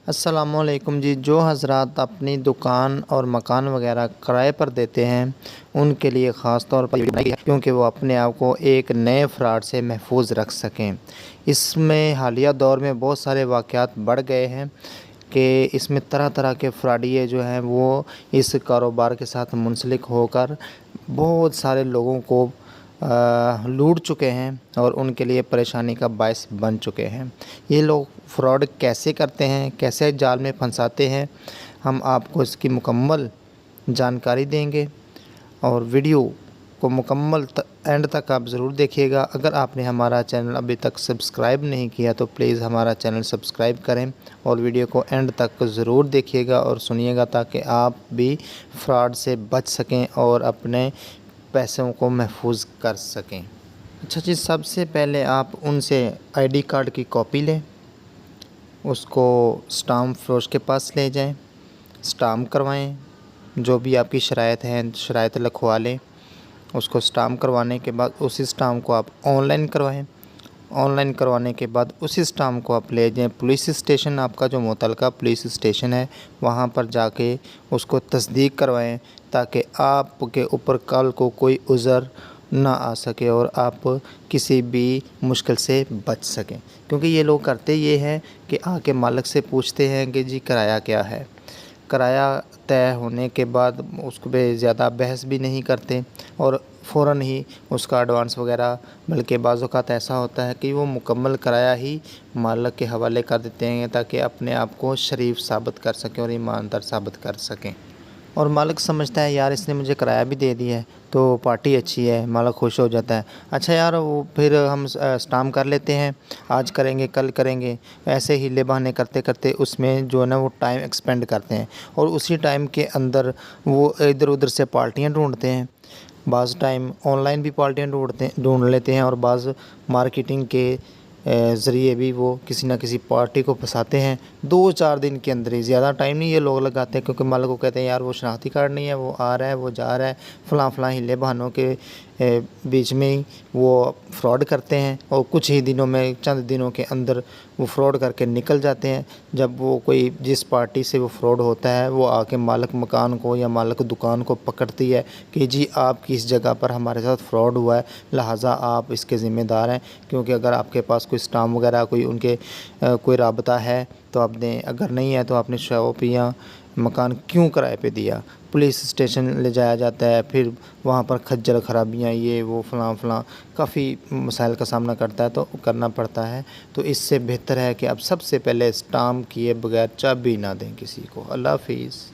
السلام علیکم جی، جو حضرات اپنی دکان اور مکان وغیرہ کرائے پر دیتے ہیں ان کے لیے خاص طور پر یہ بنائی ہے کیونکہ وہ اپنے آپ کو ایک نئے فراڈ سے محفوظ رکھ سکیں۔ اس میں حالیہ دور میں بہت سارے واقعات بڑھ گئے ہیں کہ اس میں طرح طرح کے فراڈیے جو ہیں وہ اس کاروبار کے ساتھ منسلک ہو کر بہت سارے لوگوں کو لوٹ چکے ہیں اور ان کے لیے پریشانی کا باعث بن چکے ہیں۔ یہ لوگ فراڈ کیسے کرتے ہیں، کیسے جال میں پھنساتے ہیں، ہم آپ کو اس کی مکمل جانکاری دیں گے اور ویڈیو کو مکمل اینڈ تک آپ ضرور دیکھیے گا۔ اگر آپ نے ہمارا چینل ابھی تک سبسکرائب نہیں کیا تو پلیز ہمارا چینل سبسکرائب کریں اور ویڈیو کو اینڈ تک ضرور دیکھیے گا اور سنیے گا تاکہ آپ بھی فراڈ سے بچ سکیں اور اپنے پیسوں کو محفوظ کر سکیں۔ اچھا جی، سب سے پہلے آپ ان سے آئی ڈی کارڈ کی کاپی لیں، اس کو اسٹامپ فروش کے پاس لے جائیں، اسٹامپ کروائیں، جو بھی آپ کی شرائط ہیں شرائط لکھوا لیں۔ اس کو اسٹامپ کروانے کے بعد اسی اسٹامپ کو آپ آن لائن کروائیں۔ آن لائن کروانے کے بعد اسی اسٹامپ کو آپ لے جائیں پولیس اسٹیشن، آپ کا جو متعلقہ پولیس اسٹیشن ہے وہاں پر جا کے اس کو تصدیق کروائیں تاکہ آپ کے اوپر کل کو کوئی عذر نہ آ سکے اور آپ کسی بھی مشکل سے بچ سکیں۔ کیونکہ یہ لوگ کرتے یہ ہیں کہ آ کے مالک سے پوچھتے ہیں کہ جی کرایہ کیا ہے۔ کرایہ طے ہونے کے بعد اس پہ زیادہ بحث بھی نہیں کرتے اور فوراً ہی اس کا ایڈوانس وغیرہ، بلکہ بعض اوقات ایسا ہوتا ہے کہ وہ مکمل کرایہ ہی مالک کے حوالے کر دیتے ہیں تاکہ اپنے آپ کو شریف ثابت کر سکیں اور ایماندار ثابت کر سکیں۔ اور مالک سمجھتا ہے یار اس نے مجھے کرایہ بھی دے دیا ہے تو پارٹی اچھی ہے، مالک خوش ہو جاتا ہے۔ اچھا یار وہ پھر ہم اسٹامپ کر لیتے ہیں، آج کریں گے کل کریں گے، ایسے ہی لے بہانے کرتے کرتے اس میں جو ہے نا وہ ٹائم ایکسپینڈ کرتے ہیں اور اسی ٹائم کے اندر وہ ادھر ادھر سے پارٹیاں ڈھونڈتے ہیں۔ بعض ٹائم آن لائن بھی پارٹیاں ڈھونڈ لیتے ہیں اور بعض مارکیٹنگ کے ذریعے بھی وہ کسی نہ کسی پارٹی کو پھنساتے ہیں۔ 2-4 دن کے اندر ہی، زیادہ ٹائم نہیں یہ لوگ لگاتے ہیں کیونکہ مالک کو کہتے ہیں یار وہ شناختی کارڈ نہیں ہے، وہ آ رہا ہے وہ جا رہا ہے، فلاں فلاں ہلے بہانوں کے بیچ میں ہی وہ فراڈ کرتے ہیں اور کچھ ہی دنوں میں، چند دنوں کے اندر وہ فراڈ کر کے نکل جاتے ہیں۔ جب وہ کوئی جس پارٹی سے وہ فراڈ ہوتا ہے وہ آ کے مالک مکان کو یا مالک دکان کو پکڑتی ہے کہ جی آپ کی اس جگہ پر ہمارے ساتھ فراڈ ہوا ہے، لہٰذا آپ اس کے ذمہ دار ہیں، کیونکہ اگر آپ کے پاس کوئی اسٹامپ وغیرہ کوئی ان کے کوئی رابطہ ہے تو آپ دیں، اگر نہیں ہے تو آپ نے شاپ یا مکان کیوں کرائے پہ دیا۔ پولیس اسٹیشن لے جایا جاتا ہے، پھر وہاں پر کھجل خرابیاں یہ وہ فلاں فلاں کافی مسائل کا سامنا کرنا پڑتا ہے۔ تو اس سے بہتر ہے کہ اب سب سے پہلے اسٹامپ کیے بغیر چابی نہ دیں کسی کو۔ اللہ حافظ۔